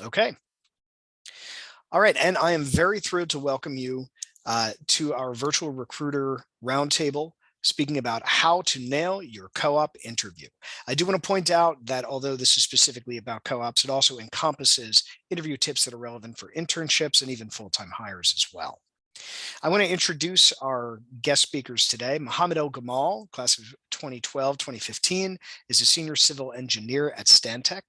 Okay. All right, and I am very thrilled to welcome you to our virtual recruiter roundtable, speaking about how to nail your co-op interview. I do want to point out that although this is specifically about co-ops, it also encompasses interview tips that are relevant for internships and even full-time hires as well. I want to introduce our guest speakers today. Mohammed El Gamal, class of 2012-2015, is a senior civil engineer at Stantec.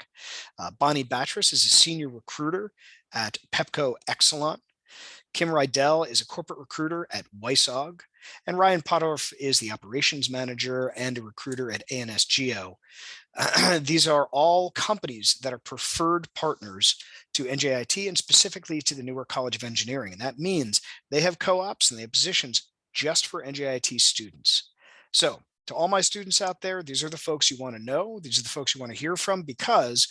Bonnie Batras is a senior recruiter at PECO-Exelon. Kim Rydell is a corporate recruiter at Weiss-Aug. And Ryan Pottorff is the operations manager and a recruiter at ANS-Geo. These are all companies that are preferred partners to NJIT and specifically to the Newark College of Engineering. And that means they have co-ops and they have positions just for NJIT students. So to all my students out there, these are the folks you want to know. These are the folks you want to hear from, because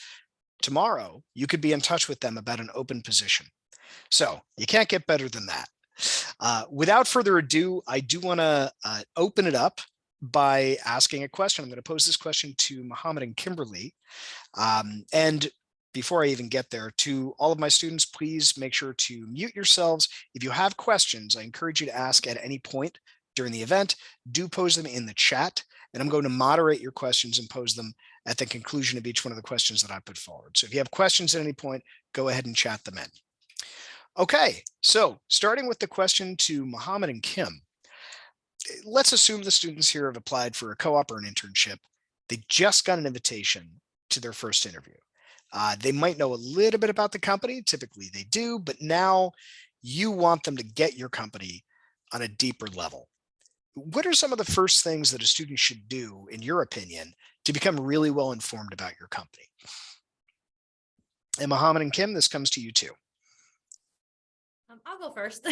tomorrow you could be in touch with them about an open position. So you can't get better than that. Without further ado, I do want to open it up by asking a question. I'm going to pose this question to Mohammed and Kimberly. And before I even get there, to all of my students, please make sure to mute yourselves. If you have questions, I encourage you to ask at any point during the event. Do pose them in the chat, and I'm going to moderate your questions and pose them at the conclusion of each one of the questions that I put forward. So if you have questions at any point, go ahead and chat them in. Okay, so starting with the question to Mohammed and Kim, let's assume the students here have applied for a co-op or an internship. They just got an invitation to their first interview. They might know a little bit about the company, typically they do, but now you want them to get your company on a deeper level. What are some of the first things that a student should do, in your opinion, to become really well informed about your company? And Mohammed and Kim, this comes to you too. I'll go first.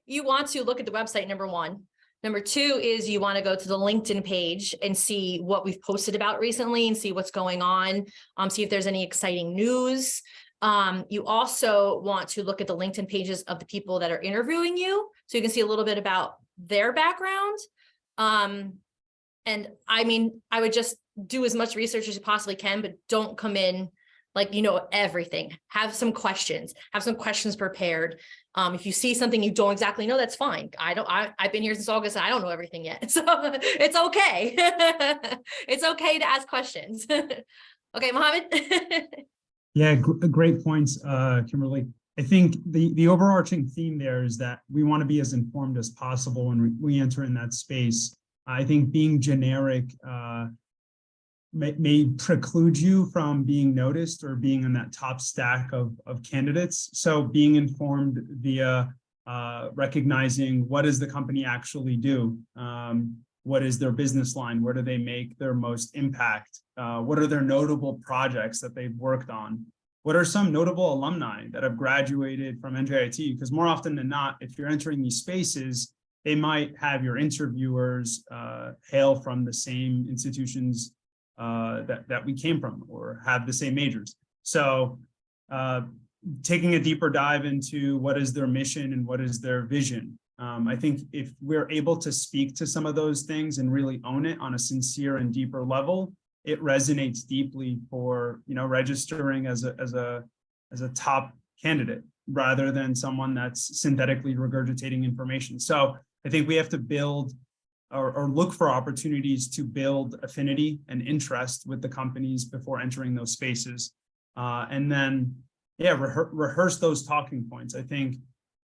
You want to look at the website, number one. Number two is you want to go to the LinkedIn page and see what we've posted about recently and see what's going on, see if there's any exciting news. You also want to look at the LinkedIn pages of the people that are interviewing you, so you can see a little bit about their background. And I mean, I would just do as much research as you possibly can, but don't come in like you know everything. Have some questions prepared. If you see something you don't exactly know, that's fine. I've been here since August and I don't know everything yet, so it's okay. It's okay to ask questions. Okay, Mohammed. Yeah, great points, Kimberly. I think the overarching theme there is that we want to be as informed as possible when we enter in that space. I think being generic may preclude you from being noticed or being in that top stack of candidates. So being informed via recognizing what does the company actually do? What is their business line? Where do they make their most impact? What are their notable projects that they've worked on? What are some notable alumni that have graduated from NJIT? Because more often than not, if you're entering these spaces, they might have your interviewers hail from the same institutions that we came from or have the same majors. So taking a deeper dive into what is their mission and what is their vision. I think if we're able to speak to some of those things and really own it on a sincere and deeper level, it resonates deeply for registering as a top candidate rather than someone that's synthetically regurgitating information. So I think we have to build or look for opportunities to build affinity and interest with the companies before entering those spaces. And then, yeah, rehearse those talking points. I think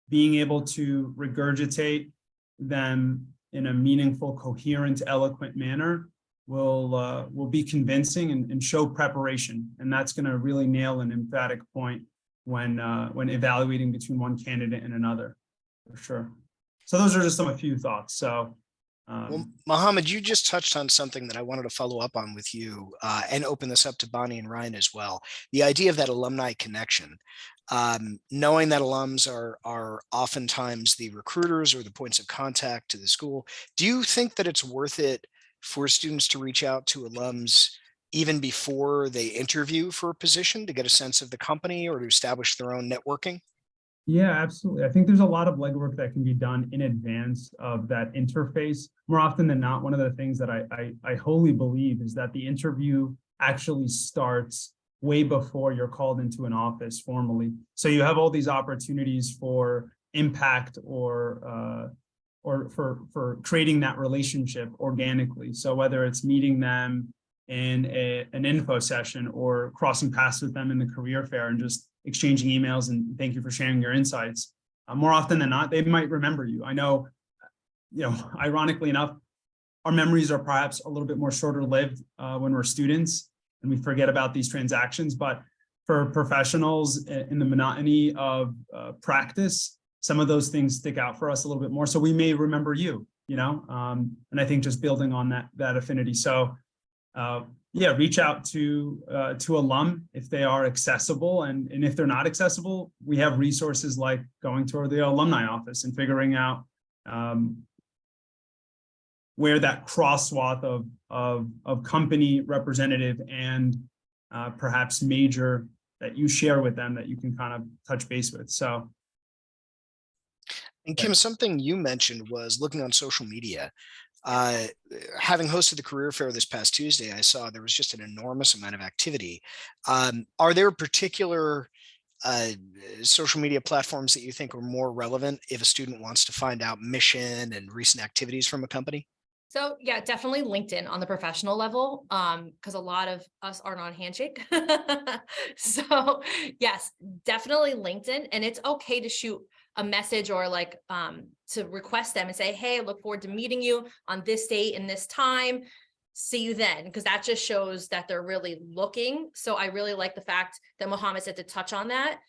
being able to regurgitate them in a meaningful, coherent, eloquent manner will be convincing and show preparation. And that's going to really nail an emphatic point when evaluating between one candidate and another, for sure. So those are just a few thoughts. So. Well, Mohammed, you just touched on something that I wanted to follow up on with you and open this up to Bonnie and Ryan as well. The idea of that alumni connection, knowing that alums are oftentimes the recruiters or the points of contact to the school. Do you think that it's worth it for students to reach out to alums even before they interview for a position to get a sense of the company or to establish their own networking? Yeah, absolutely. I think there's a lot of legwork that can be done in advance of that interface. More often than not, one of the things that I wholly believe is that the interview actually starts way before you're called into an office formally. So you have all these opportunities for impact or for creating that relationship organically. So whether it's meeting them in an info session or crossing paths with them in the career fair and just exchanging emails and thank you for sharing your insights. More often than not, they might remember you. I know, ironically enough, our memories are perhaps a little bit more shorter lived when we're students and we forget about these transactions. But for professionals in the monotony of practice, some of those things stick out for us a little bit more. So we may remember you, and I think just building on that affinity. So yeah, reach out to alum if they are accessible, and if they're not accessible, we have resources like going to the alumni office and figuring out where that cross swath of company representative and perhaps major that you share with them that you can kind of touch base with. So. And Kim, something you mentioned was looking on social media. Having hosted the career fair this past Tuesday, I saw there was just an enormous amount of activity. Are there particular social media platforms that you think are more relevant if a student wants to find out mission and recent activities from a company? So yeah, definitely LinkedIn on the professional level, because a lot of us aren't on Handshake. So yes, definitely LinkedIn, and it's okay to shoot a message or like to request them and say, hey, I look forward to meeting you on this date and this time. See you then, because that just shows that they're really looking. So I really like the fact that Mohammed said to touch on that.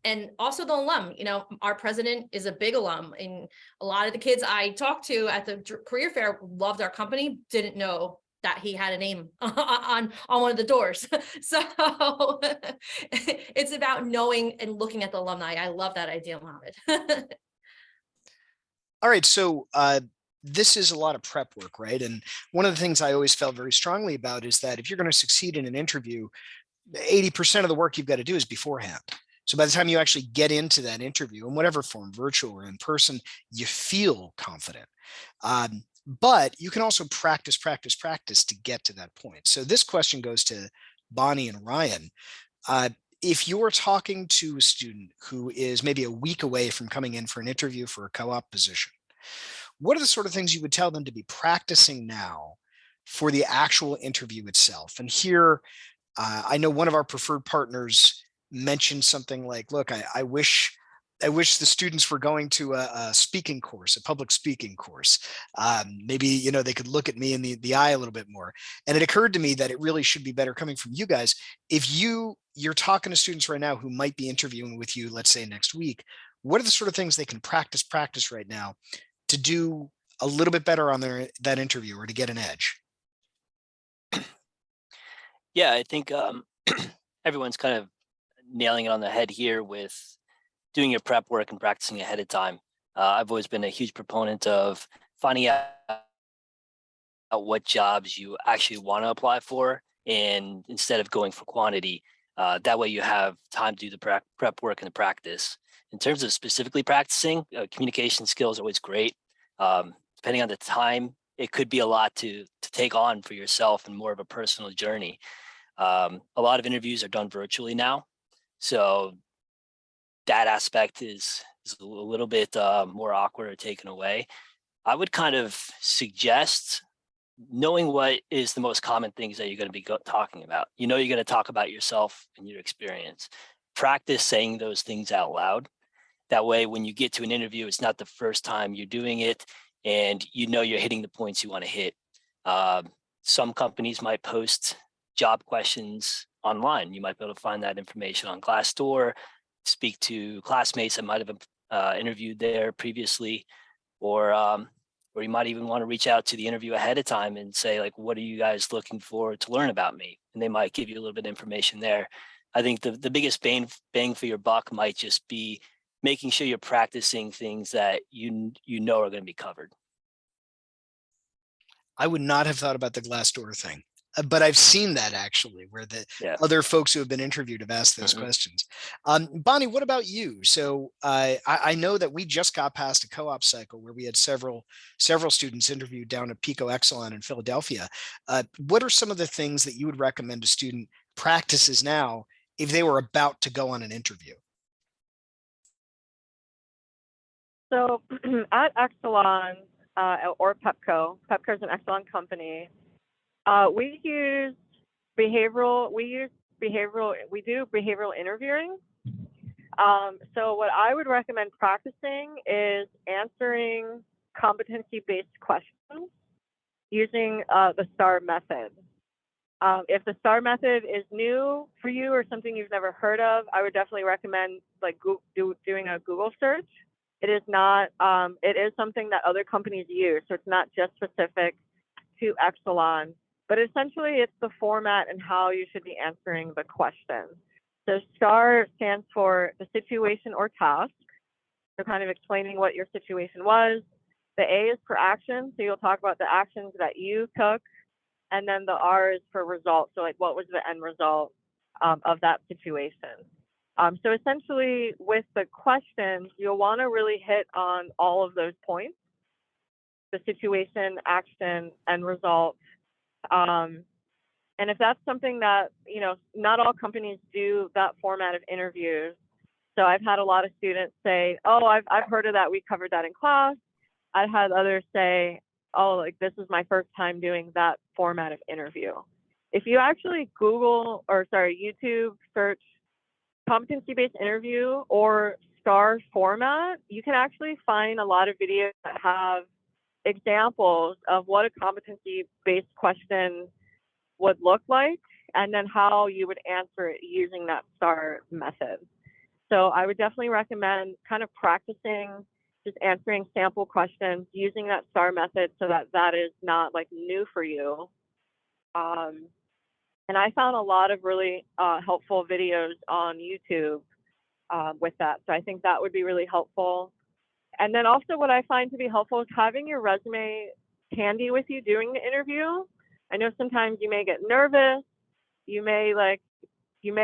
And also the alum, our president is a big alum, and a lot of the kids I talked to at the career fair loved our company, didn't know that he had a name on one of the doors. So it's about knowing and looking at the alumni. I love that idea, Mohammed. All right, so this is a lot of prep work, right? And one of the things I always felt very strongly about is that if you're going to succeed in an interview, 80% of the work you've got to do is beforehand. So by the time you actually get into that interview in whatever form, virtual or in person, you feel confident. But you can also practice to get to that point. So this question goes to Bonnie and Ryan. If you're talking to a student who is maybe a week away from coming in for an interview for a co-op position, what are the sort of things you would tell them to be practicing now for the actual interview itself? And here, I know one of our preferred partners mentioned something like, look, I wish the students were going to a speaking course, a public speaking course. Maybe, they could look at me in the eye a little bit more. And it occurred to me that it really should be better coming from you guys. If you're talking to students right now who might be interviewing with you, let's say next week, what are the sort of things they can practice right now to do a little bit better on that interview or to get an edge? Yeah, I think everyone's kind of nailing it on the head here with doing your prep work and practicing ahead of time. I've always been a huge proponent of finding out what jobs you actually want to apply for, and instead of going for quantity, that way you have time to do the prep work and the practice. In terms of specifically practicing, communication skills are always great. Depending on the time, it could be a lot to take on for yourself and more of a personal journey. A lot of interviews are done virtually now, so that aspect is a little bit more awkward or taken away. I would kind of suggest knowing what is the most common things that you're going to be talking about. You're going to talk about yourself and your experience. Practice saying those things out loud. That way, when you get to an interview, it's not the first time you're doing it, and you're hitting the points you want to hit. Some companies might post job questions online. You might be able to find that information on Glassdoor, speak to classmates that might have interviewed there previously, or you might even want to reach out to the interview ahead of time and say, like, what are you guys looking for to learn about me? And they might give you a little bit of information there. I think the biggest bang for your buck might just be making sure you're practicing things that you know are going to be covered. I would not have thought about the Glassdoor thing. but I've seen that actually, where the Yeah. other folks who have been interviewed have asked those questions. Bonnie, what about you? So I know that we just got past a co-op cycle where we had several students interviewed down at PECO-Exelon in Philadelphia. What are some of the things that you would recommend a student practices now if they were about to go on an interview? So at Exelon or PEPCO is an Exelon company. We do behavioral interviewing. So what I would recommend practicing is answering competency-based questions using the STAR method. If the STAR method is new for you or something you've never heard of, I would definitely recommend like doing a Google search. It is not, it is something that other companies use, so it's not just specific to Exelon, but essentially it's the format and how you should be answering the question. So STAR stands for the situation or task, so kind of explaining what your situation was. The A is for action, so you'll talk about the actions that you took, and then the R is for result, so like what was the end result of that situation. So essentially with the questions, you'll want to really hit on all of those points: the situation, action, and result. And if that's something that, you know, not all companies do that format of interviews. So I've had a lot of students say, oh, I've heard of that, we covered that in class. I've had others say, oh, like this is my first time doing that format of interview. If you actually YouTube search competency-based interview or STAR format, you can actually find a lot of videos that have examples of what a competency-based question would look like, and then how you would answer it using that STAR method. So I would definitely recommend kind of practicing just answering sample questions using that STAR method so that that is not like new for you. And I found a lot of really helpful videos on YouTube with that. So I think that would be really helpful. And then also what I find to be helpful is having your resume handy with you during the interview. I know sometimes you may get nervous. You may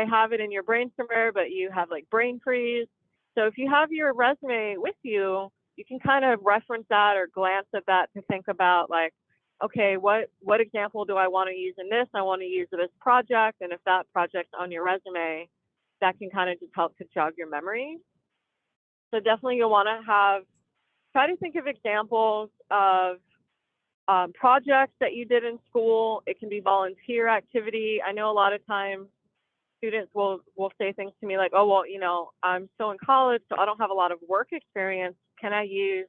have it in your brain somewhere, but you have like brain freeze. So if you have your resume with you, you can kind of reference that or glance at that to think about like, okay, what example do I want to use in this? I want to use this project. And if that project's on your resume, that can kind of just help to jog your memory. So definitely you'll want to try to think of examples of projects that you did in school. It can be volunteer activity. I know a lot of times students will say things to me like, oh, well, you know, I'm still in college, so I don't have a lot of work experience. Can I use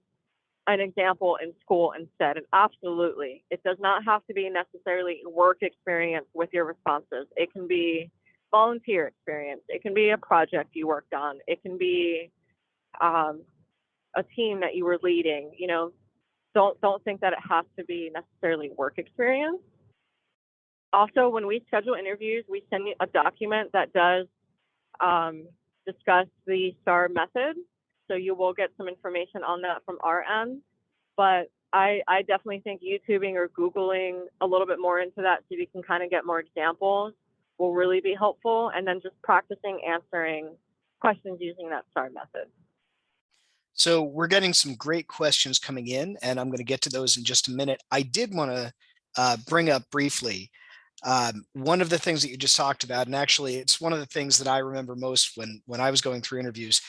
an example in school instead? And absolutely, it does not have to be necessarily work experience with your responses. It can be volunteer experience. It can be a project you worked on. It can be a team that you were leading. You know, don't think that it has to be necessarily work experience. Also, when we schedule interviews, we send you a document that does discuss the STAR method. So you will get some information on that from our end. But I definitely think YouTubing or Googling a little bit more into that so you can kind of get more examples will really be helpful. And then just practicing answering questions using that STAR method. So we're getting some great questions coming in, and I'm going to get to those in just a minute. I did want to bring up briefly one of the things that you just talked about, and actually it's one of the things that I remember most when I was going through interviews: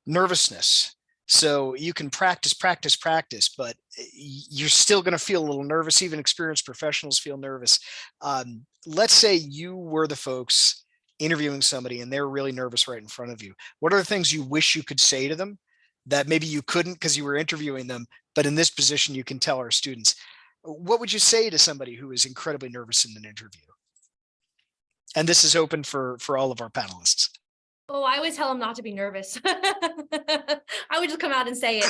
nervousness. So you can practice, but you're still going to feel a little nervous. Even experienced professionals feel nervous. Let's say you were the folks interviewing somebody and they're really nervous right in front of you. What are the things you wish you could say to them that maybe you couldn't because you were interviewing them, but in this position you can tell our students? What would you say to somebody who is incredibly nervous in an interview? And this is open for all of our panelists. Oh, I always tell them not to be nervous. I would just come out and say it.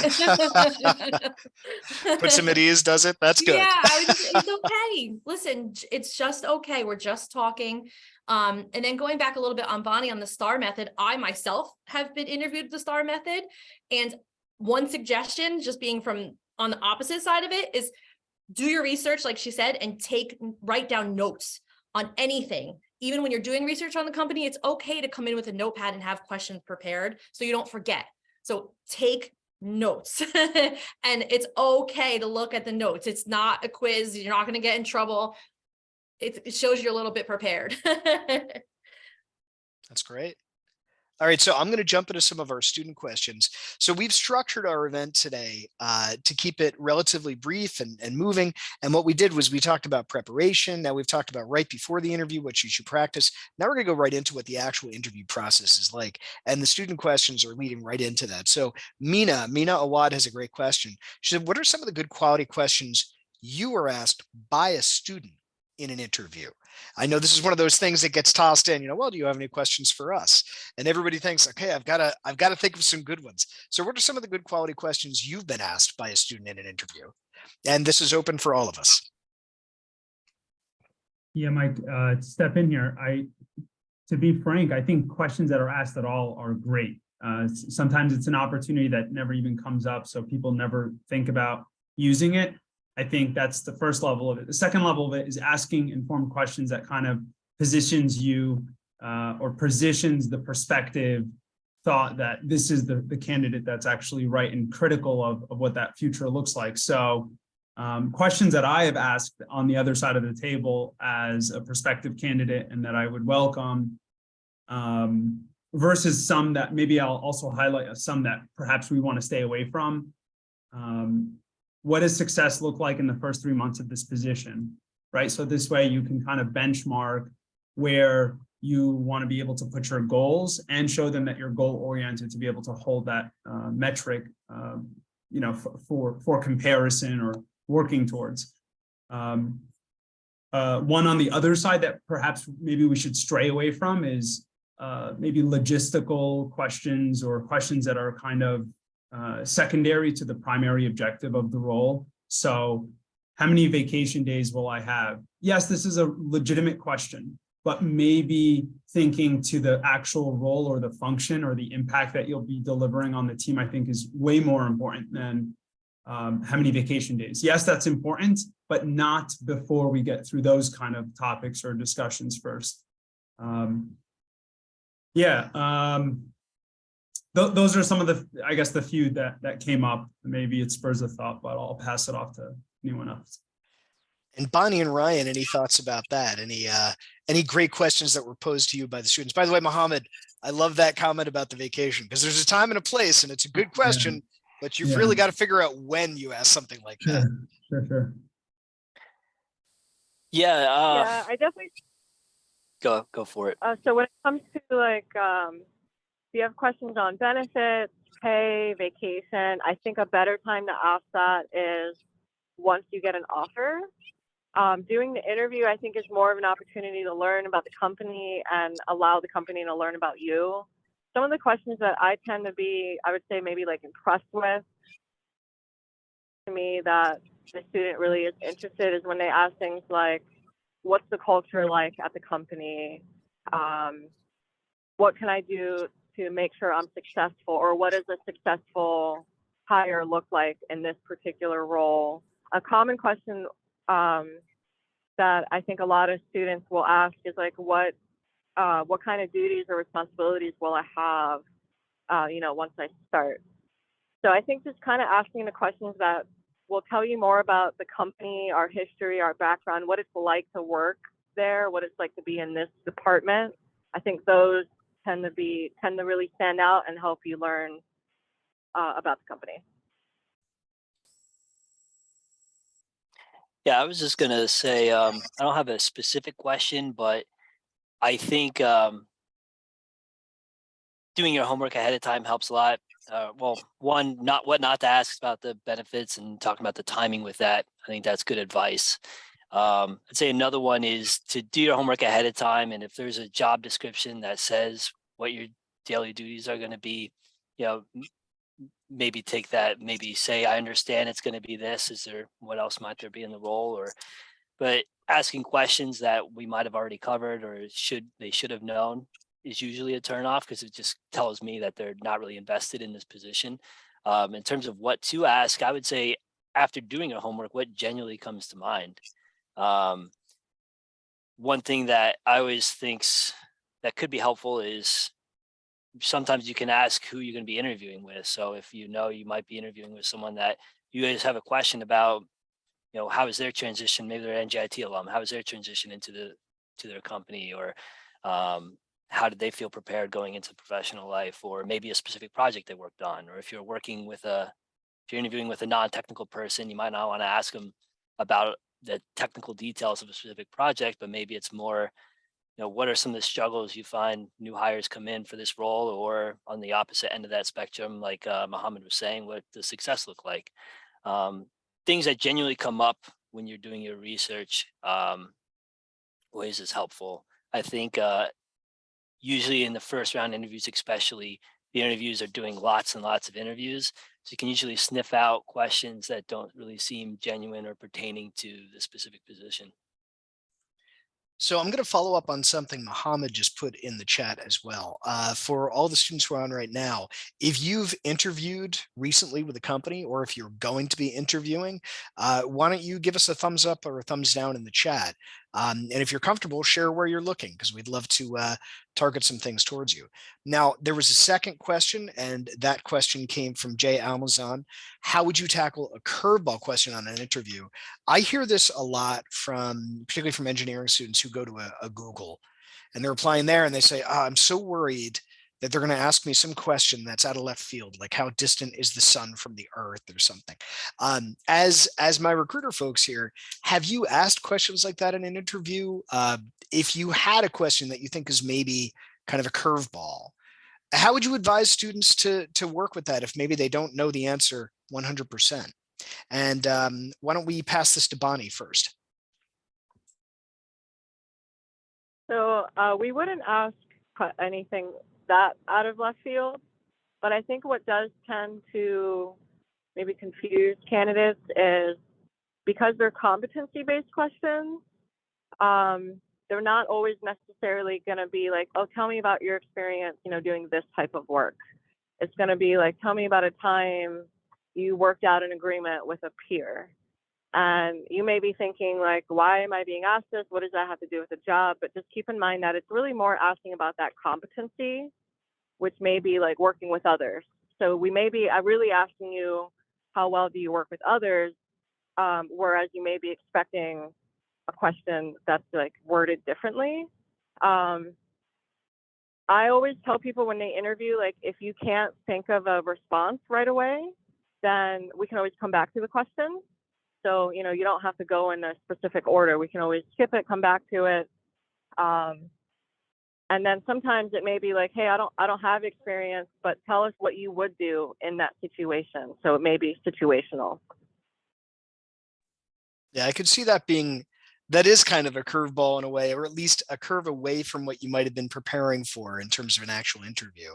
Puts them at ease, does it? That's good. Yeah, it's okay. Listen, it's just okay. We're just talking. And then going back a little bit on Bonnie on the STAR method, I myself have been interviewed with the STAR method. And one suggestion, just being from on the opposite side of it, is do your research, like she said, and write down notes on anything. Even when you're doing research on the company, it's okay to come in with a notepad and have questions prepared so you don't forget. So take notes and it's okay to look at the notes. It's not a quiz. You're not going to get in trouble. It shows you're a little bit prepared. That's great. All right, so I'm going to jump into some of our student questions. So we've structured our event today to keep it relatively brief and moving. And what we did was we talked about preparation. Now we've talked about right before the interview, what you should practice. Now we're going to go right into what the actual interview process is like. And the student questions are leading right into that. So Mina Awad has a great question. She said, what are some of the good quality questions you were asked by a student in an interview? I know this is one of those things that gets tossed in, well, do you have any questions for us? And everybody thinks, okay, I've got to think of some good ones. So what are some of the good quality questions you've been asked by a student in an interview? And this is open for all of us. Yeah, Mike, step in here. To be frank, I think questions that are asked at all are great. Sometimes it's an opportunity that never even comes up, so people never think about using it. I think that's the first level of it. The second level of it is asking informed questions that kind of positions you or positions the perspective thought that this is the candidate that's actually right and critical of what that future looks like. So questions that I have asked on the other side of the table as a prospective candidate and that I would welcome versus some that maybe I'll also highlight some that perhaps we want to stay away from. What does success look like in the first 3 months of this position, right? So this way you can kind of benchmark where you want to be able to put your goals and show them that you're goal oriented to be able to hold that metric, for comparison or working towards. One on the other side that perhaps maybe we should stray away from is maybe logistical questions or questions that are kind of secondary to the primary objective of the role. So how many vacation days will I have? Yes, this is a legitimate question, but maybe thinking to the actual role or the function or the impact that you'll be delivering on the team, I think is way more important than how many vacation days. Yes, that's important, but not before we get through those kind of topics or discussions first. Those are some of the, I guess, the few that came up. Maybe it spurs a thought, but I'll pass it off to anyone else. And Bonnie and Ryan, any thoughts about that? Any great questions that were posed to you by the students? By the way, Mohammed, I love that comment about the vacation because there's a time and a place, and it's a good question, but you've really got to figure out when you ask something like that. Sure. Yeah, I definitely go for it. So when it comes to like, if you have questions on benefits, pay, vacation, I think a better time to ask that is once you get an offer. Doing the interview, I think, is more of an opportunity to learn about the company and allow the company to learn about you. Some of the questions that I tend to be, I would say, maybe like impressed with, to me, that the student really is interested is when they ask things like, what's the culture like at the company? What can I do to make sure I'm successful? Or what does a successful hire look like in this particular role? A common question that I think a lot of students will ask is like, what kind of duties or responsibilities will I have, once I start? So I think just kind of asking the questions that will tell you more about the company, our history, our background, what it's like to work there, what it's like to be in this department. I think those tend to really stand out and help you learn about the company. Yeah, I was just gonna say, I don't have a specific question, but I think doing your homework ahead of time helps a lot. Well, one, what not to ask about the benefits and talking about the timing with that. I think that's good advice. I'd say another one is to do your homework ahead of time. And if there's a job description that says what your daily duties are going to be, maybe take that, maybe say, I understand it's going to be this. Is there, what else might there be in the role? But asking questions that we might have already covered or they should have known is usually a turnoff because it just tells me that they're not really invested in this position. In terms of what to ask, I would say after doing your homework, what genuinely comes to mind? one thing that I always thinks that could be helpful is sometimes you can ask who you're going to be interviewing with. So if you know you might be interviewing with someone that you guys have a question about, how is their transition? Maybe they're an NGIT alum. How is their transition into their company, or how did they feel prepared going into professional life, or maybe a specific project they worked on, or if you're interviewing with a non-technical person, you might not want to ask them about the technical details of a specific project, but maybe it's more, what are some of the struggles you find new hires come in for this role, or on the opposite end of that spectrum, like Mohammed was saying, what does success look like? Things that genuinely come up when you're doing your research, ways is helpful. I think usually in the first round interviews, especially, the interviews are doing lots and lots of interviews. So you can usually sniff out questions that don't really seem genuine or pertaining to the specific position. So I'm going to follow up on something Mohammed just put in the chat as well. For all the students who are on right now, if you've interviewed recently with a company, or if you're going to be interviewing, why don't you give us a thumbs up or a thumbs down in the chat? And if you're comfortable, share where you're looking, because we'd love to target some things towards you. Now, there was a second question, and that question came from Jay Almazan. How would you tackle a curveball question on an interview? I hear this a lot particularly from engineering students who go to a Google, and they're applying there and they say, I'm so worried that they're going to ask me some question that's out of left field, like how distant is the sun from the earth or something. As my recruiter folks here, have you asked questions like that in an interview? If you had a question that you think is maybe kind of a curveball, how would you advise students to work with that if maybe they don't know the answer 100%? And why don't we pass this to Bonnie first? So we wouldn't ask anything that out of left field, but I think what does tend to maybe confuse candidates is because they're competency-based questions, they're not always necessarily going to be like, oh, tell me about your experience, doing this type of work. It's going to be like, tell me about a time you worked out an agreement with a peer. And you may be thinking like, why am I being asked this? What does that have to do with the job? But just keep in mind that it's really more asking about that competency, which may be like working with others. So we may be really asking you, how well do you work with others? Whereas you may be expecting a question that's like worded differently. I always tell people when they interview, like, if you can't think of a response right away, then we can always come back to the question. So, you don't have to go in a specific order. We can always skip it, come back to it. And then sometimes it may be like, hey, I don't have experience, but tell us what you would do in that situation. So it may be situational. Yeah, I could see that is kind of a curveball in a way, or at least a curve away from what you might have been preparing for in terms of an actual interview.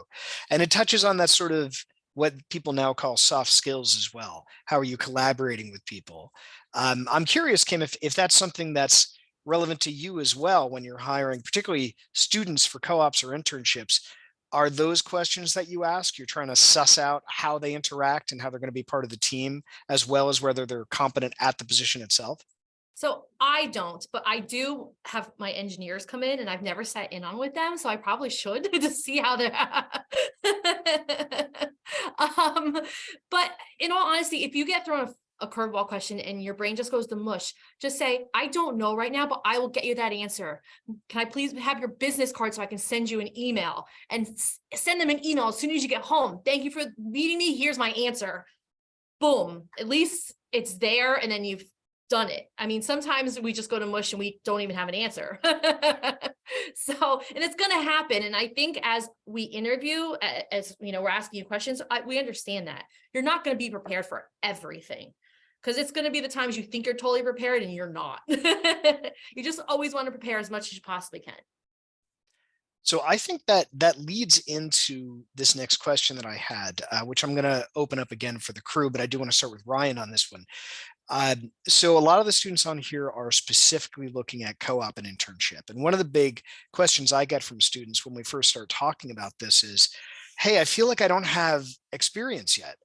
And it touches on that sort of what people now call soft skills as well. How are you collaborating with people? I'm curious, Kim, if that's something that's relevant to you as well when you're hiring, particularly students for co-ops or internships. Are those questions that you ask? You're trying to suss out how they interact and how they're going to be part of the team, as well as whether they're competent at the position itself? So I don't, but I do have my engineers come in, and I've never sat in on with them. So I probably should to see how they're, but in all honesty, if you get thrown a curveball question and your brain just goes to mush, just say, I don't know right now, but I will get you that answer. Can I please have your business card so I can send you an email, and send them an email as soon as you get home? Thank you for meeting me. Here's my answer. Boom. At least it's there, and then you've done it. I mean, sometimes we just go to mush and we don't even have an answer. So, and it's going to happen. And I think as we interview, as we're asking you questions, we understand that you're not going to be prepared for everything, because it's going to be the times you think you're totally prepared and you're not. You just always want to prepare as much as you possibly can. So I think that leads into this next question that I had, which I'm going to open up again for the crew, but I do want to start with Ryan on this one. So a lot of the students on here are specifically looking at co-op and internship. And one of the big questions I get from students when we first start talking about this is, hey, I feel like I don't have experience yet.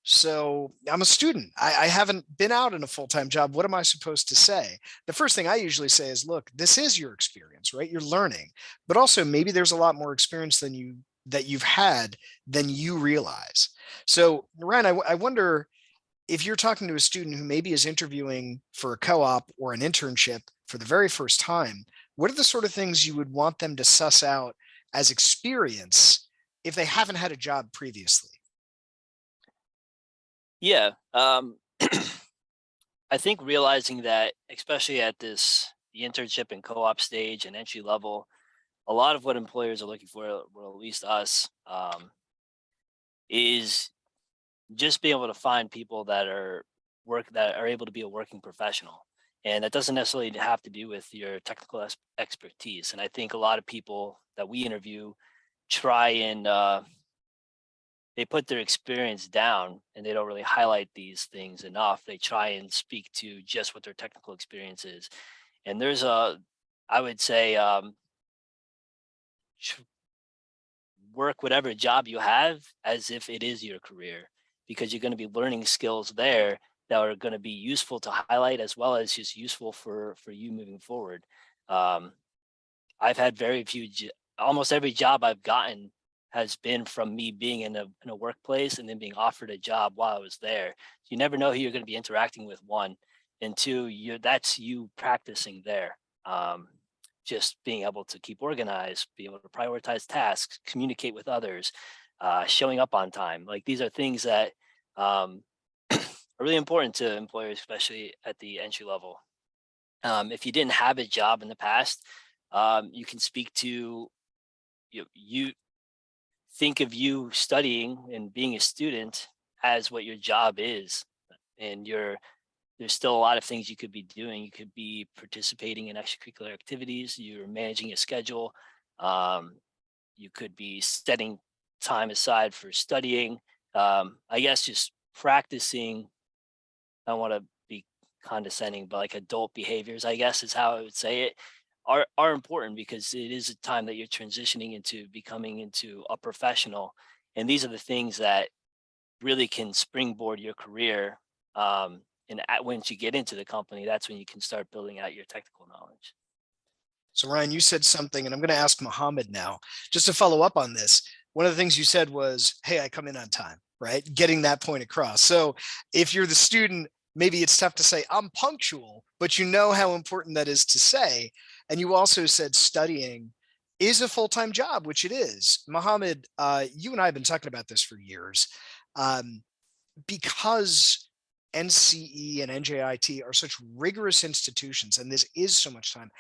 So I'm a student. I haven't been out in a full-time job. What am I supposed to say? The first thing I usually say is, look, this is your experience, right? You're learning, but also maybe there's a lot more experience than you've had than you realize. So Ryan, I wonder if you're talking to a student who maybe is interviewing for a co-op or an internship for the very first time, what are the sort of things you would want them to suss out as experience if they haven't had a job previously? Yeah. I think realizing that, especially at the internship and co-op stage and entry level, a lot of what employers are looking for, or at least us, is just being able to find people that are able to be a working professional. And that doesn't necessarily have to do with your technical expertise. And I think a lot of people that we interview try and they put their experience down and they don't really highlight these things enough. They try and speak to just what their technical experience is. And there's I would say, work whatever job you have as if it is your career, because you're going to be learning skills there that are going to be useful to highlight, as well as just useful for you moving forward. I've had very few, almost every job I've gotten has been from me being in a workplace and then being offered a job while I was there. You never know who you're going to be interacting with, one, and two, that's you practicing there. Just being able to keep organized, be able to prioritize tasks, communicate with others, showing up on time. Like, these are things that are really important to employers, especially at the entry level. If you didn't have a job in the past, you can speak to, you think of you studying and being a student as what your job is, and there's still a lot of things you could be doing. You could be participating in extracurricular activities. You're managing a schedule. You could be setting time aside for studying. I guess just practicing, I don't want to be condescending, but like adult behaviors, I guess is how I would say it, are important, because it is a time that you're transitioning into becoming into a professional. And these are the things that really can springboard your career. And once you get into the company, that's when you can start building out your technical knowledge. So Ryan, you said something, and I'm going to ask Mohammed now, just to follow up on this. One of the things you said was, hey, I come in on time, right? Getting that point across. So if you're the student, maybe it's tough to say I'm punctual, but you know how important that is to say. And you also said studying is a full-time job, which it is. Mohammed, you and I have been talking about this for years. Because NCE and NJIT are such rigorous institutions, and this is so much time,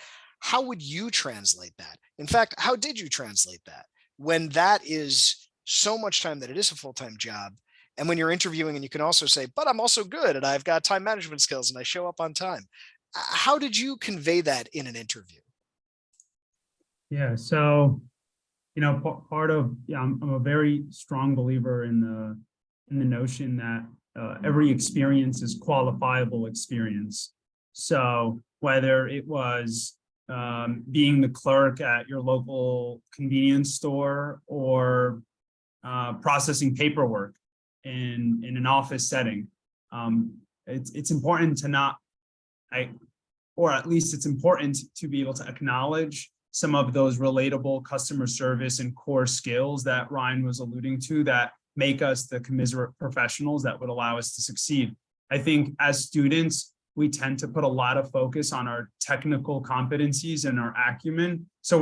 how would you translate that? In fact, how did you translate that when that is so much time that it is a full-time job? And when you're interviewing and you can also say, but I'm also good and I've got time management skills and I show up on time. How did you convey that in an interview? Yeah, so, part of, I'm a very strong believer in the notion that every experience is qualifiable experience. So whether it was being the clerk at your local convenience store, or processing paperwork in an office setting, it's important to not, or at least it's important to be able to acknowledge some of those relatable customer service and core skills that Ryan was alluding to that make us the commiserate professionals that would allow us to succeed. I think as students, we tend to put a lot of focus on our technical competencies and our acumen. So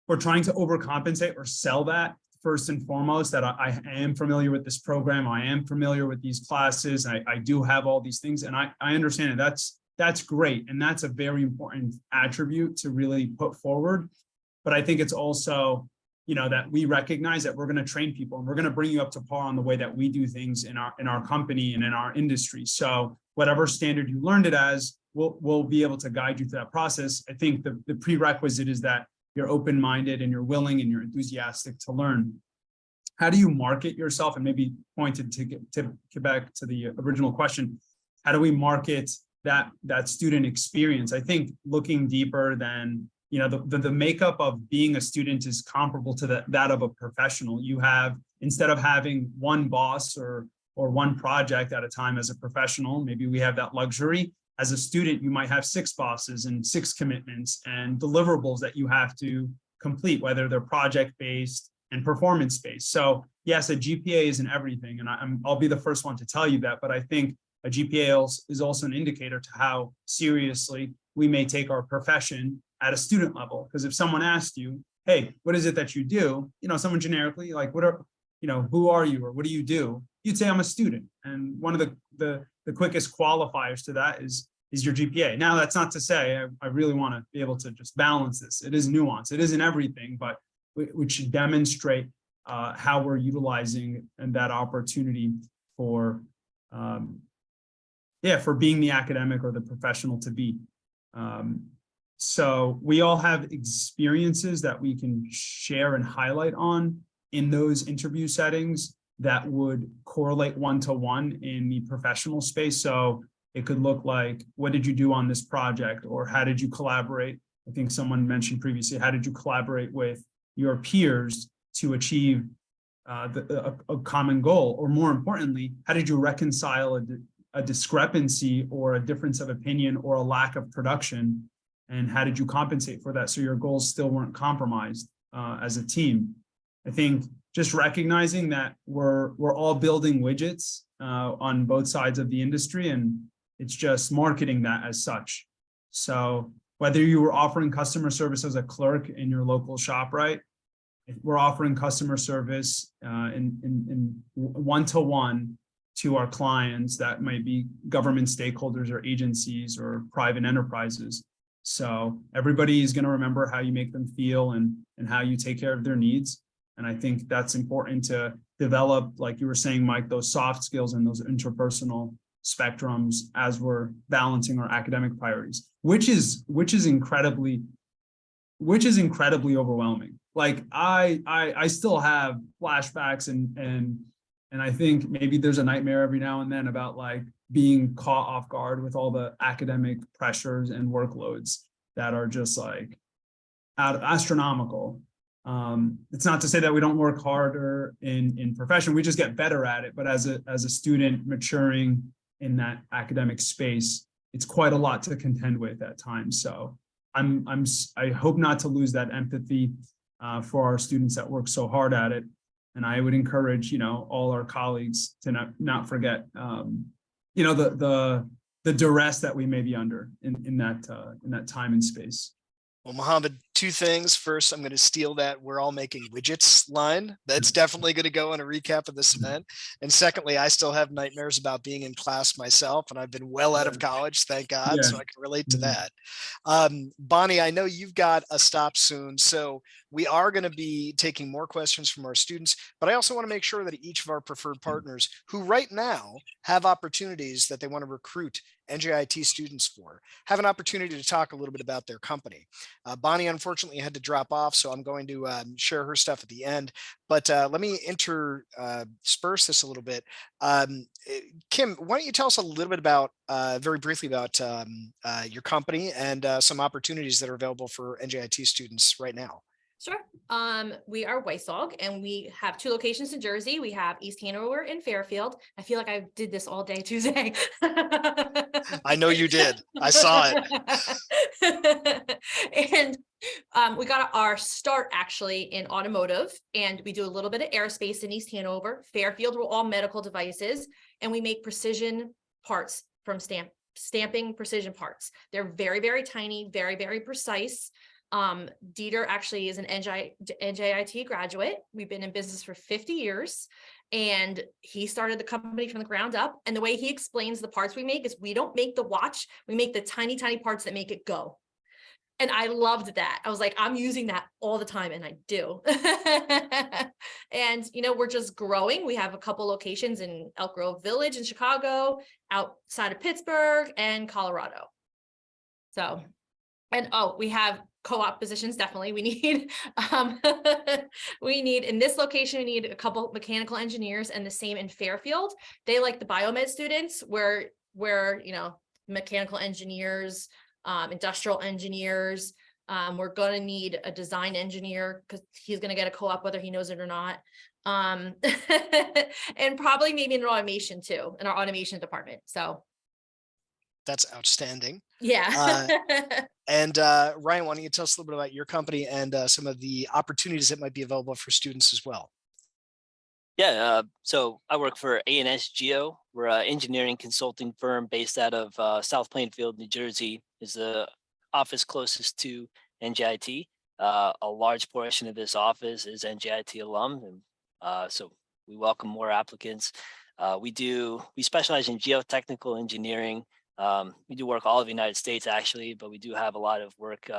we're trying to overcompensate or sell that first and foremost, that I am familiar with this program, I am familiar with these classes, I do have all these things, and I understand it. That's great, and that's a very important attribute to really put forward. But I think it's also, that we recognize that we're going to train people and we're going to bring you up to par on the way that we do things in our company and in our industry. So whatever standard you learned it as, we'll be able to guide you through that process. I think the prerequisite is that you're open-minded and you're willing and you're enthusiastic to learn. How do you market yourself? And maybe pointed to get back to the original question, how do we market that student experience? I think looking deeper than you know, the makeup of being a student is comparable to that of a professional. You have, instead of having one boss or one project at a time as a professional, maybe we have that luxury. As a student, you might have 6 bosses and 6 commitments and deliverables that you have to complete, whether they're project-based and performance-based. So yes, a GPA isn't everything, and I'll be the first one to tell you that, but I think a GPA is also an indicator to how seriously we may take our profession at a student level. Because if someone asked you, hey, what is it that you do? You know, someone generically, like, who are you or what do you do? You'd say, I'm a student. And one of the quickest qualifiers to that is your GPA. Now, that's not to say I really want to be able to just balance this. It is nuance. It isn't everything, but we should demonstrate how we're utilizing and that opportunity for being the academic or the professional to be. So we all have experiences that we can share and highlight on in those interview settings that would correlate one-to-one in the professional space. So it could look like, what did you do on this project? Or how did you collaborate? I think someone mentioned previously, how did you collaborate with your peers to achieve a common goal? Or more importantly, how did you reconcile a discrepancy or a difference of opinion or a lack of production? And how did you compensate for that so your goals still weren't compromised as a team? I think just recognizing that we're all building widgets on both sides of the industry, and it's just marketing that as such. So whether you were offering customer service as a clerk in your local ShopRite, we're offering customer service in one-to-one to our clients that might be government stakeholders or agencies or private enterprises. So everybody is going to remember how you make them feel and how you take care of their needs. And I think that's important to develop, like you were saying, Mike, those soft skills and those interpersonal spectrums as we're balancing our academic priorities, which is incredibly overwhelming. Like I still have flashbacks and I think maybe there's a nightmare every now and then about like being caught off guard with all the academic pressures and workloads that are just like astronomical. It's not to say that we don't work harder in profession, we just get better at it. But as a student maturing in that academic space, it's quite a lot to contend with at times. So I hope not to lose that empathy for our students that work so hard at it. And I would encourage, all our colleagues to not forget, the duress that we may be under in that time and space. Well, Mohammed, 2 things. First, I'm going to steal that "we're all making widgets" line. That's definitely going to go in a recap of this event. And secondly, I still have nightmares about being in class myself, and I've been well out of college, thank God, so I can relate to that. Bonnie, I know you've got a stop soon, so we are going to be taking more questions from our students, but I also want to make sure that each of our preferred partners who right now have opportunities that they want to recruit NJIT students for, have an opportunity to talk a little bit about their company. Bonnie unfortunately had to drop off, so I'm going to share her stuff at the end, but let me intersperse this a little bit. Kim, why don't you tell us a little bit about, very briefly about your company and some opportunities that are available for NJIT students right now? Sure. We are Weiss-Aug, and we have 2 locations in Jersey. We have East Hanover and Fairfield. I feel like I did this all day Tuesday. I know you did. I saw it. And we got our start actually in automotive, and we do a little bit of aerospace in East Hanover. Fairfield, we're all medical devices, and we make precision parts from stamping precision parts. They're very, very tiny, very, very precise. Dieter actually is an NJIT graduate. We've been in business for 50 years, and he started the company from the ground up. And the way he explains the parts we make is we don't make the watch, we make the tiny, tiny parts that make it go. And I loved that. I was like, I'm using that all the time, and I do. And, we're just growing. We have a couple locations in Elk Grove Village in Chicago, outside of Pittsburgh and Colorado. So, and we have co-op positions. Definitely. We need in this location, we need a couple mechanical engineers, and the same in Fairfield. They like the biomed students where mechanical engineers, industrial engineers, We're going to need a design engineer because he's going to get a co-op whether he knows it or not. And probably maybe in automation too, in our automation department. So That's outstanding. yeah. And Ryan, why don't you tell us a little bit about your company and some of the opportunities that might be available for students as well? Yeah, so I work for ANS-Geo. We're an engineering consulting firm based out of South Plainfield, New Jersey. Is the office closest to NJIT. A large portion of this office is NJIT alum, and so we welcome more applicants. We specialize in geotechnical engineering. We do work all over the United States actually, but we do have a lot of work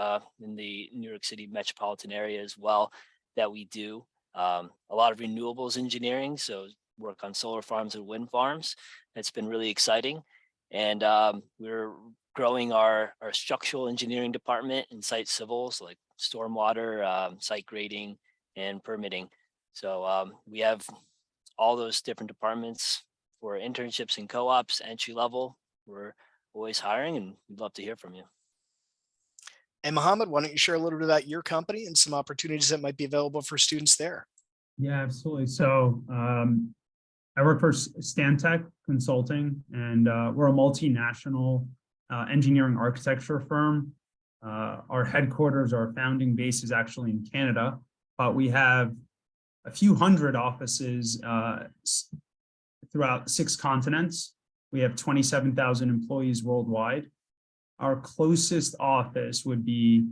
in the New York City metropolitan area as well that we do. A lot of renewables engineering, so work on solar farms and wind farms. It's been really exciting. And we're growing our structural engineering department and site civils like stormwater, site grading, and permitting. So we have all those different departments for internships and co-ops, entry level. We're always hiring and we'd love to hear from you. And Mohammed, why don't you share a little bit about your company and some opportunities that might be available for students there? Yeah, absolutely. So I work for Stantec Consulting, and we're a multinational engineering architecture firm. Our headquarters, our founding base is actually in Canada, but we have a few hundred offices throughout 6 continents. We have 27,000 employees worldwide. Our closest office would be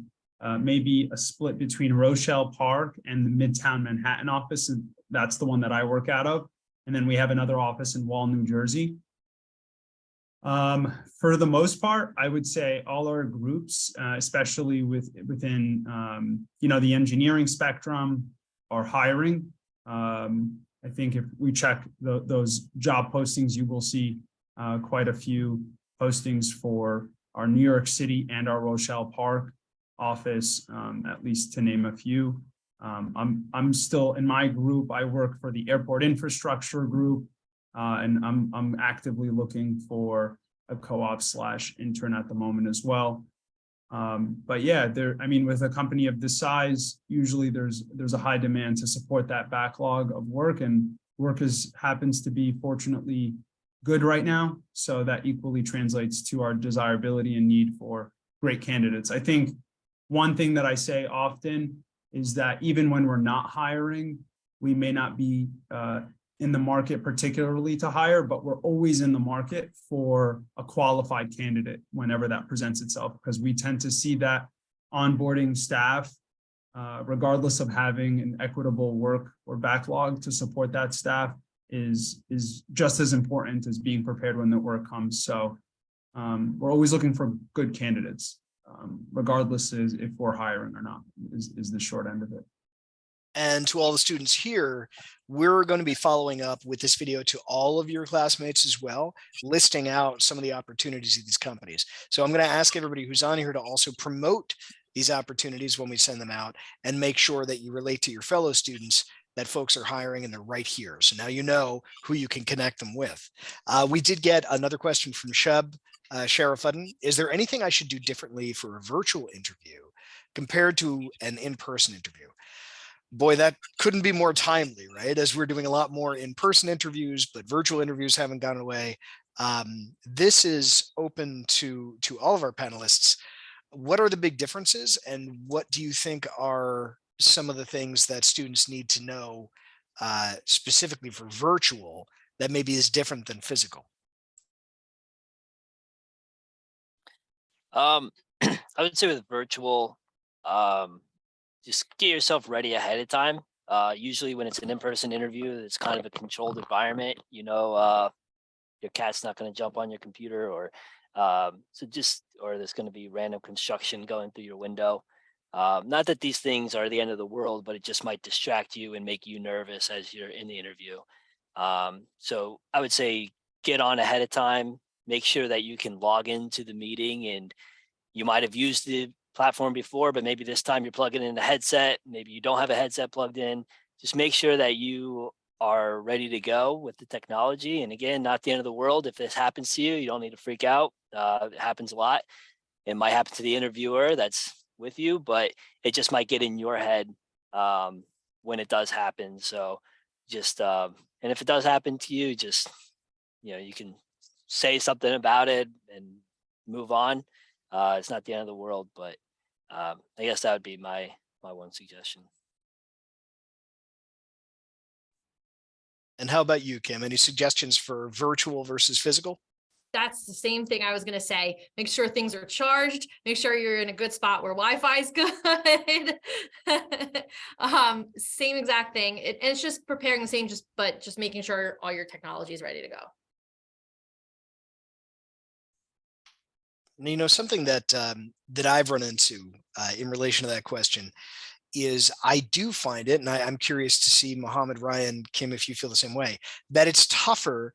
maybe a split between Rochelle Park and the Midtown Manhattan office, and that's the one that I work out of. And then we have another office in Wall, New Jersey. For the most part, I would say all our groups, especially within the engineering spectrum, are hiring. I think if we check those job postings, you will see quite a few postings for our New York City and our Rochelle Park office, at least to name a few. I'm still in my group. I work for the airport infrastructure group, and I'm actively looking for a co-op / intern at the moment as well. But yeah, with a company of this size, usually there's a high demand to support that backlog of work, and work happens to be fortunately good right now. So that equally translates to our desirability and need for great candidates. I think one thing that I say often is that even when we're not hiring, we may not be in the market particularly to hire, but we're always in the market for a qualified candidate whenever that presents itself, because we tend to see that onboarding staff, regardless of having an equitable work or backlog to support that staff, is just as important as being prepared when the work comes. So we're always looking for good candidates, regardless if we're hiring or not, is the short end of it. And to all the students here, we're going to be following up with this video to all of your classmates as well, listing out some of the opportunities of these companies. So I'm going to ask everybody who's on here to also promote these opportunities when we send them out, and make sure that you relate to your fellow students that folks are hiring and they're right here. So now you know who you can connect them with. We did get another question from Shub Sharafuddin. Is there anything I should do differently for a virtual interview compared to an in-person interview? Boy, that couldn't be more timely, right? As we're doing a lot more in-person interviews, but virtual interviews haven't gone away. This is open to all of our panelists. What are the big differences, and what do you think are some of the things that students need to know specifically for virtual that maybe is different than physical? I would say with virtual, just get yourself ready ahead of time. Usually when it's an in-person interview, it's kind of a controlled environment. Your cat's not going to jump on your computer, or there's going to be random construction going through your window. Not that these things are the end of the world, but it just might distract you and make you nervous as you're in the interview. So I would say get on ahead of time, make sure that you can log into the meeting, and you might have used the platform before, but maybe this time you're plugging in a headset. Maybe you don't have a headset plugged in. Just make sure that you are ready to go with the technology. And again, not the end of the world. If this happens to you, you don't need to freak out. It happens a lot. It might happen to the interviewer. That's with you, but it just might get in your head when it does happen. So just and if it does happen to you, just you can say something about it and move on. It's not the end of the world, but I guess that would be my one suggestion. And how about you, Kim? Any suggestions for virtual versus physical? That's the same thing I was going to say. Make sure things are charged. Make sure you're in a good spot where Wi-Fi is good. Same exact thing. And it's just preparing the same, but just making sure all your technology is ready to go. And something that that I've run into in relation to that question is I do find it, and I'm curious to see Mohammed, Ryan, Kim, if you feel the same way, that it's tougher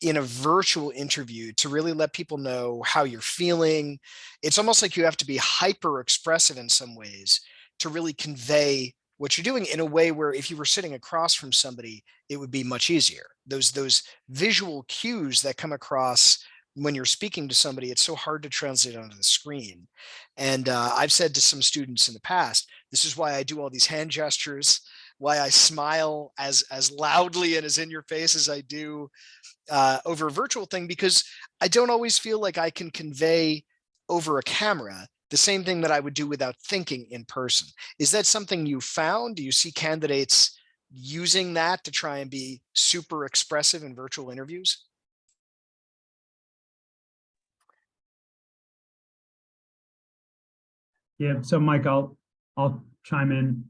in a virtual interview to really let people know how you're feeling. It's almost like you have to be hyper expressive in some ways to really convey what you're doing in a way where if you were sitting across from somebody, it would be much easier. Those visual cues that come across when you're speaking to somebody, it's so hard to translate onto the screen. And I've said to some students in the past, this is why I do all these hand gestures, why I smile as loudly and as in your face as I do over a virtual thing, because I don't always feel like I can convey over a camera the same thing that I would do without thinking in person. Is that something you found? Do you see candidates using that to try and be super expressive in virtual interviews? Yeah, so Mike, I'll chime in.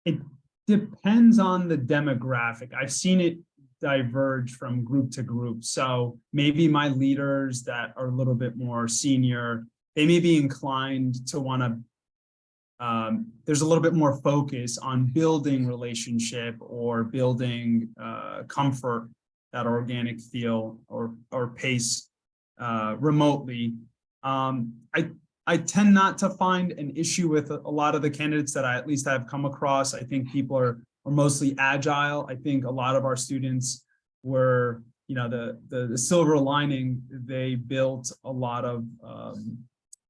It depends on the demographic. I've seen it diverge from group to group. So maybe my leaders that are a little bit more senior, they may be inclined to want to, there's a little bit more focus on building relationship or building comfort, that organic feel or pace remotely. I tend not to find an issue with a lot of the candidates that I at least have come across. I think people are mostly agile. I think a lot of our students were, the silver lining, they built a lot of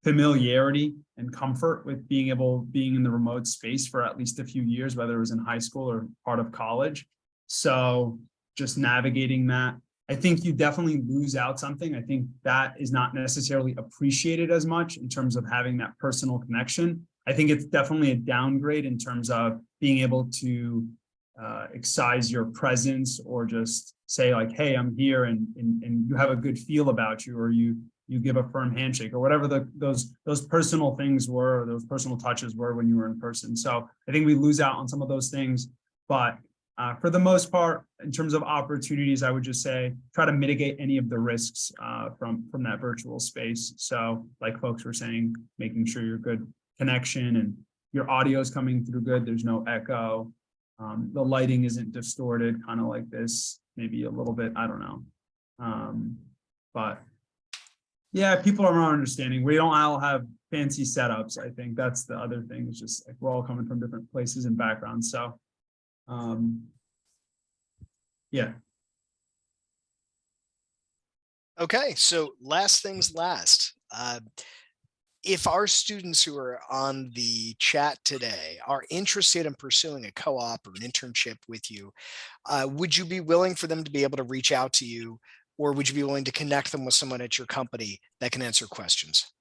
familiarity and comfort with being in the remote space for at least a few years, whether it was in high school or part of college. So just navigating that. I think you definitely lose out something. I think that is not necessarily appreciated as much in terms of having that personal connection. I think it's definitely a downgrade in terms of being able to excise your presence or just say like, hey, I'm here, and you have a good feel about you, or you give a firm handshake, or whatever those personal things were, or those personal touches were when you were in person. So I think we lose out on some of those things, but for the most part, in terms of opportunities, I would just say try to mitigate any of the risks from that virtual space. So like folks were saying, making sure you're good connection and your audio is coming through good. There's no echo. The lighting isn't distorted, kind of like this, maybe a little bit, I don't know. But yeah, people are more understanding. We don't all have fancy setups. I think that's the other thing. It's just like we're all coming from different places and backgrounds. So yeah. Okay, so last things last. If our students who are on the chat today are interested in pursuing a co-op or an internship with you, would you be willing for them to be able to reach out to you, or would you be willing to connect them with someone at your company that can answer questions?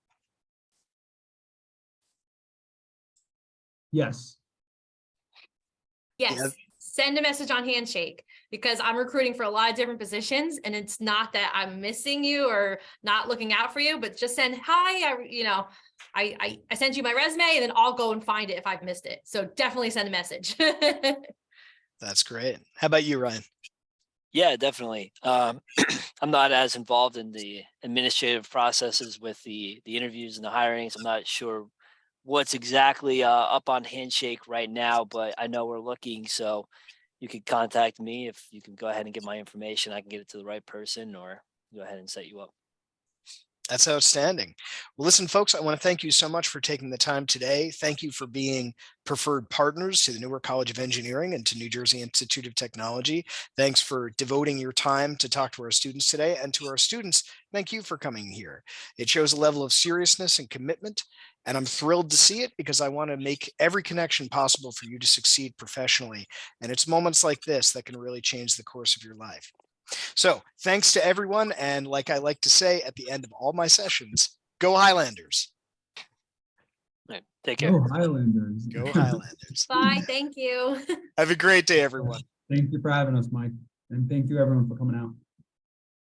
Yes. Yes. Yeah. Send a message on Handshake, because I'm recruiting for a lot of different positions, and it's not that I'm missing you or not looking out for you, but just send hi. I sent you my resume, and then I'll go and find it if I've missed it. So definitely send a message. That's great. How about you, Ryan? Yeah, definitely. I'm not as involved in the administrative processes with the interviews and the hirings. I'm not sure what's exactly up on Handshake right now, but I know we're looking. So you can contact me. If you can go ahead and get my information, I can get it to the right person, or go ahead and set you up. That's outstanding. Well, listen, folks, I want to thank you so much for taking the time today. Thank you for being preferred partners to the Newark College of Engineering and to New Jersey Institute of Technology. Thanks for devoting your time to talk to our students today. And to our students, thank you for coming here. It shows a level of seriousness and commitment, and I'm thrilled to see it because I want to make every connection possible for you to succeed professionally. And it's moments like this that can really change the course of your life. So thanks to everyone. And like I like to say at the end of all my sessions, go Highlanders. Right, take care. Go Highlanders. Go Highlanders. Bye, thank you. Have a great day, everyone. Thank you for having us, Mike. And thank you everyone for coming out.